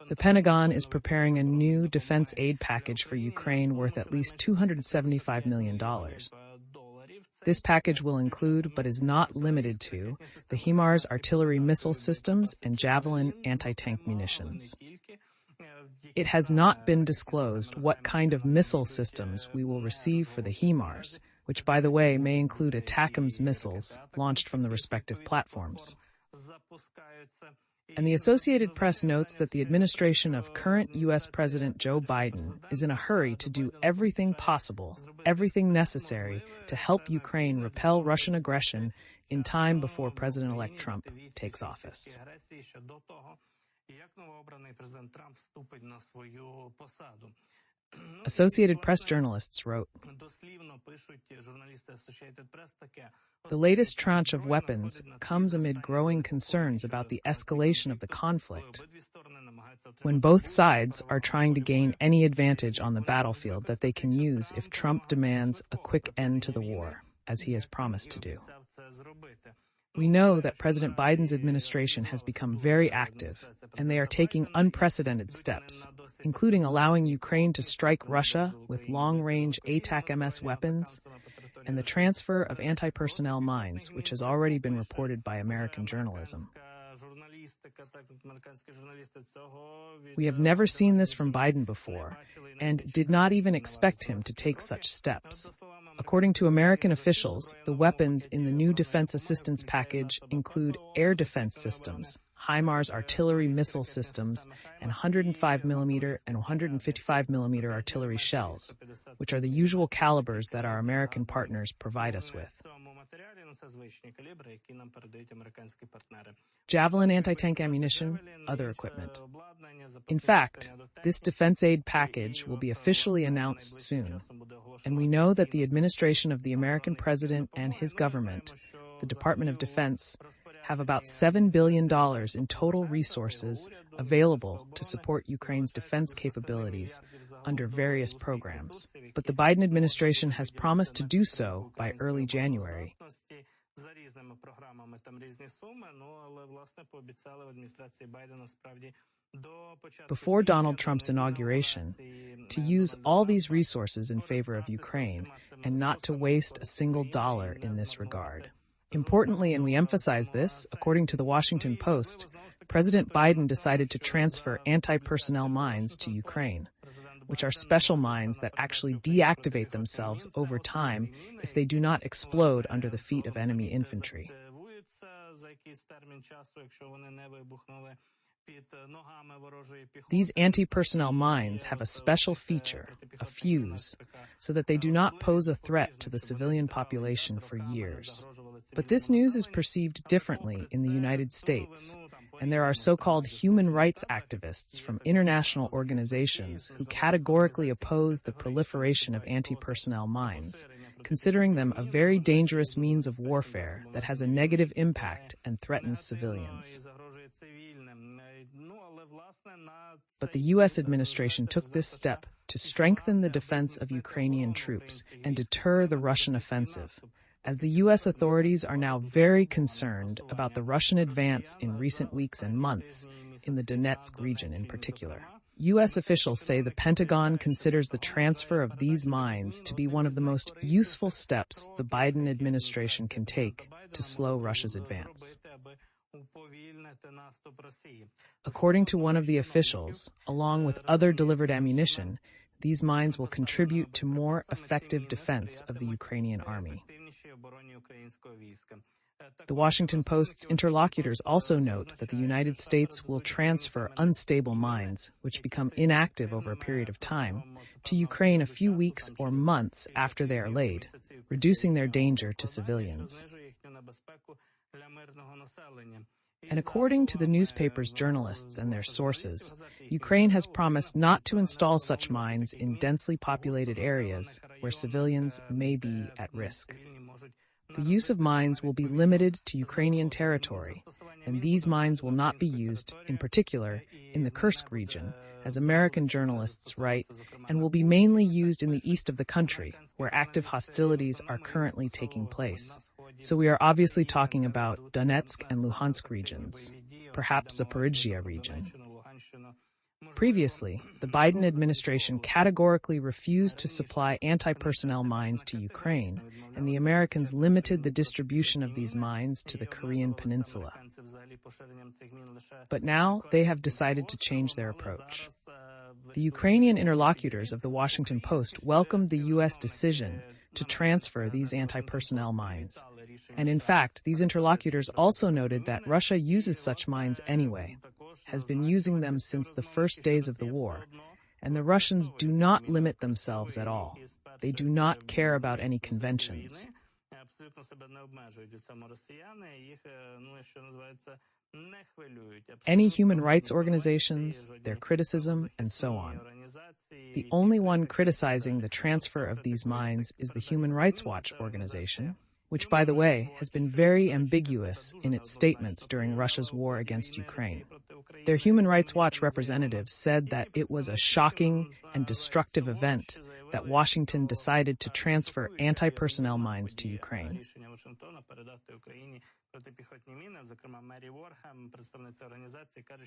The Pentagon is preparing a new defense aid package for Ukraine worth at least $275 million. This package will include, but is not limited to, the HIMARS artillery missile systems and Javelin anti-tank munitions. It has not been disclosed what kind of missile systems we will receive for the HIMARS, which, by the way, may include ATACMS missiles launched from the respective platforms. And the Associated Press notes that the administration of current U.S. President Joe Biden is in a hurry to do everything possible, everything necessary to help Ukraine repel Russian aggression in time before President-elect Trump takes office. Associated Press journalists wrote, "The latest tranche of weapons comes amid growing concerns about the escalation of the conflict, when both sides are trying to gain any advantage on the battlefield that they can use if Trump demands a quick end to the war, as he has promised to do. We know that President Biden's administration has become very active, and they are taking unprecedented steps, including allowing Ukraine to strike Russia with long-range ATACMS weapons and the transfer of anti-personnel mines, which has already been reported by American journalism. We have never seen this from Biden before, and did not even expect him to take such steps. According to American officials, the weapons in the new defense assistance package include air defense systems, HIMARS artillery missile systems, and 105mm and 155mm artillery shells, which are the usual calibers that our American partners provide us with. Javelin anti-tank ammunition, other equipment. In fact, this defense aid package will be officially announced soon, and we know that the administration of the American president and his government, the Department of Defense, have about $7 billion in total resources available to support Ukraine's defense capabilities under various programs. But the Biden administration has promised to do so by early January. Before Donald Trump's inauguration, to use all these resources in favor of Ukraine and not to waste a single dollar in this regard. Importantly, and we emphasize this, according to the Washington Post, President Biden decided to transfer anti-personnel mines to Ukraine, which are special mines that actually deactivate themselves over time if they do not explode under the feet of enemy infantry. These anti-personnel mines have a special feature, a fuse, so that they do not pose a threat to the civilian population for years. But this news is perceived differently in the United States, and there are so-called human rights activists from international organizations who categorically oppose the proliferation of anti-personnel mines, considering them a very dangerous means of warfare that has a negative impact and threatens civilians. But the U.S. administration took this step to strengthen the defense of Ukrainian troops and deter the Russian offensive, as the U.S. authorities are now very concerned about the Russian advance in recent weeks and months, in the Donetsk region in particular. U.S. officials say the Pentagon considers the transfer of these mines to be one of the most useful steps the Biden administration can take to slow Russia's advance. According to one of the officials, along with other delivered ammunition, these mines will contribute to more effective defense of the Ukrainian army. The Washington Post's interlocutors also note that the United States will transfer unstable mines, which become inactive over a period of time, to Ukraine a few weeks or months after they are laid, reducing their danger to civilians. And according to the newspaper's journalists and their sources, Ukraine has promised not to install such mines in densely populated areas where civilians may be at risk. The use of mines will be limited to Ukrainian territory, and these mines will not be used, in particular, in the Kursk region, as American journalists write, and will be mainly used in the east of the country, where active hostilities are currently taking place. So we are obviously talking about Donetsk and Luhansk regions, perhaps Zaporizhzhia region. Previously, the Biden administration categorically refused to supply anti-personnel mines to Ukraine, and the Americans limited the distribution of these mines to the Korean peninsula. But now they have decided to change their approach. The Ukrainian interlocutors of the Washington Post welcomed the U.S. decision to transfer these anti-personnel mines. And in fact, these interlocutors also noted that Russia uses such mines anyway, has been using them since the first days of the war, and the Russians do not limit themselves at all. They do not care about any conventions. Any human rights organizations, their criticism, and so on. The only one criticizing the transfer of these mines is the Human Rights Watch organization, which, by the way, has been very ambiguous in its statements during Russia's war against Ukraine. Their Human Rights Watch representatives said that it was a shocking and destructive event that Washington decided to transfer anti-personnel mines to Ukraine.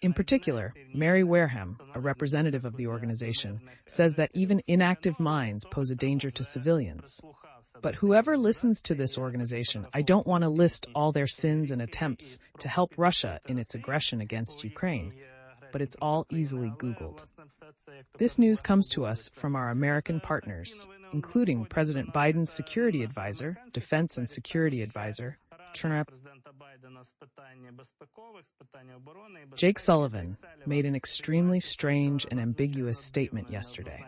In particular, Mary Wareham, a representative of the organization, says that even inactive mines pose a danger to civilians. But whoever listens to this organization, I don't want to list all their sins and attempts to help Russia in its aggression against Ukraine, but it's all easily Googled. This news comes to us from our American partners, including President Biden's security advisor, defense and security advisor, Jake Sullivan made an extremely strange and ambiguous statement yesterday.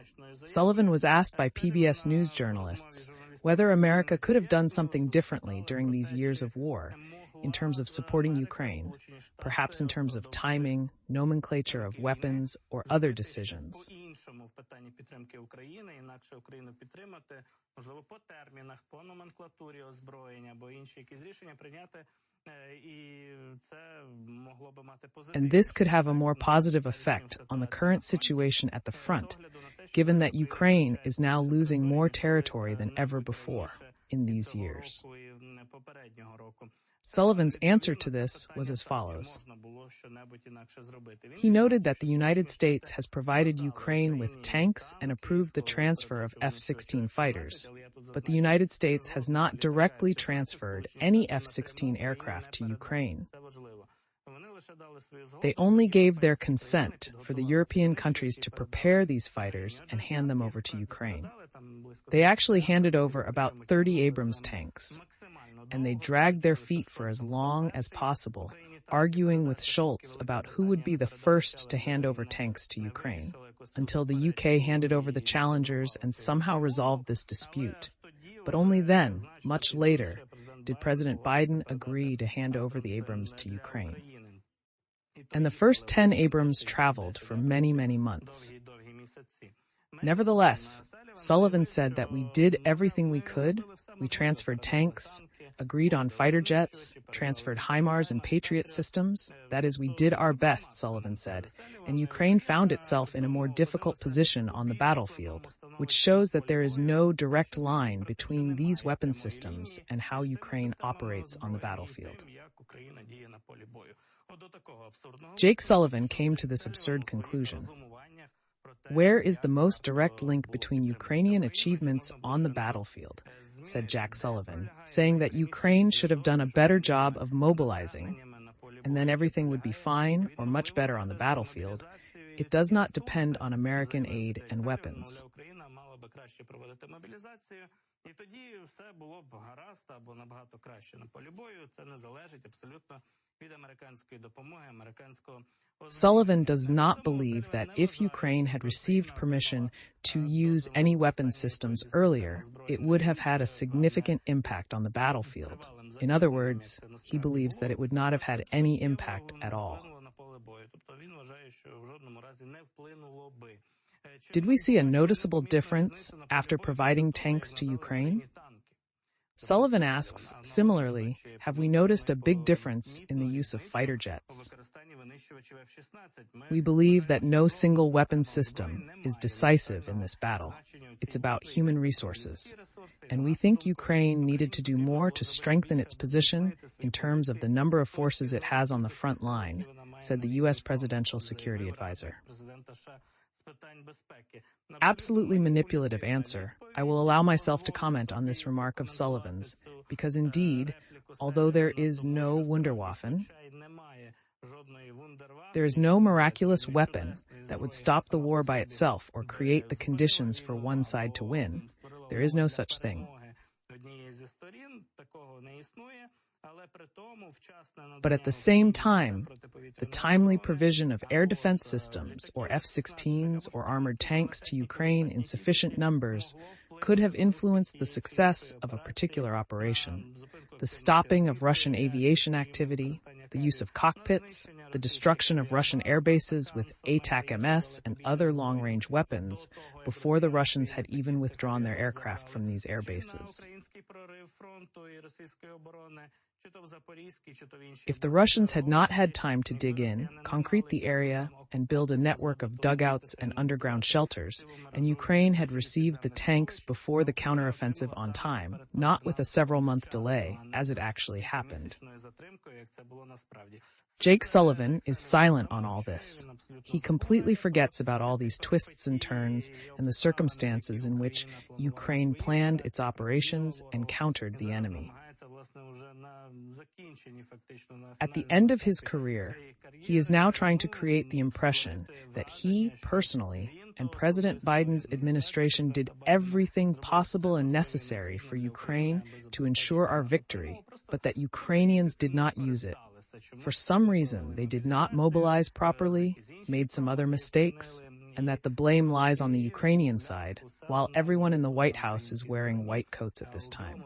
Sullivan was asked by PBS News journalists whether America could have done something differently during these years of war in terms of supporting Ukraine, perhaps in terms of timing, nomenclature of weapons, or other decisions. And this could have a more positive effect on the current situation at the front, given that Ukraine is now losing more territory than ever before in these years. Sullivan's answer to this was as follows. He noted that the United States has provided Ukraine with tanks and approved the transfer of F-16 fighters, but the United States has not directly transferred any F-16 aircraft to Ukraine. They only gave their consent for the European countries to prepare these fighters and hand them over to Ukraine. They actually handed over about 30 Abrams tanks, and they dragged their feet for as long as possible, arguing with Scholz about who would be the first to hand over tanks to Ukraine, until the UK handed over the Challengers and somehow resolved this dispute. But only then, much later, did President Biden agree to hand over the Abrams to Ukraine. And the first 10 Abrams traveled for many, many months. Nevertheless, Sullivan said that we did everything we could. We transferred tanks, agreed on fighter jets, transferred HIMARS and Patriot systems. That is, we did our best, Sullivan said, and Ukraine found itself in a more difficult position on the battlefield, which shows that there is no direct line between these weapon systems and how Ukraine operates on the battlefield. Jake Sullivan came to this absurd conclusion. Where is the most direct link between Ukrainian achievements on the battlefield? Said Jack Sullivan, saying that Ukraine should have done a better job of mobilizing, and then everything would be fine or much better on the battlefield. It does not depend on American aid and weapons. Sullivan does not believe that if Ukraine had received permission to use any weapons systems earlier, it would have had a significant impact on the battlefield. In other words, he believes that it would not have had any impact at all. Did we see a noticeable difference after providing tanks to Ukraine? Sullivan asks, similarly, have we noticed a big difference in the use of fighter jets? We believe that no single weapon system is decisive in this battle. It's about human resources. And we think Ukraine needed to do more to strengthen its position in terms of the number of forces it has on the front line, said the U.S. presidential security advisor. Absolutely manipulative answer. I will allow myself to comment on this remark of Sullivan's, because indeed, although there is no Wunderwaffen, there is no miraculous weapon that would stop the war by itself or create the conditions for one side to win. There is no such thing. But at the same time, the timely provision of air defense systems, or F-16s or armored tanks to Ukraine in sufficient numbers, could have influenced the success of a particular operation. The stopping of Russian aviation activity, the use of cockpits, the destruction of Russian air bases with ATAC-MS and other long-range weapons before the Russians had even withdrawn their aircraft from these air bases. If the Russians had not had time to dig in, concrete the area, and build a network of dugouts and underground shelters, and Ukraine had received the tanks before the counteroffensive on time, not with a several-month delay, as it actually happened. Jake Sullivan is silent on all this. He completely forgets about all these twists and turns and the circumstances in which Ukraine planned its operations and countered the enemy. At the end of his career, he is now trying to create the impression that he, personally, and President Biden's administration did everything possible and necessary for Ukraine to ensure our victory, but that Ukrainians did not use it. For some reason, they did not mobilize properly, made some other mistakes, and that the blame lies on the Ukrainian side, while everyone in the White House is wearing white coats at this time.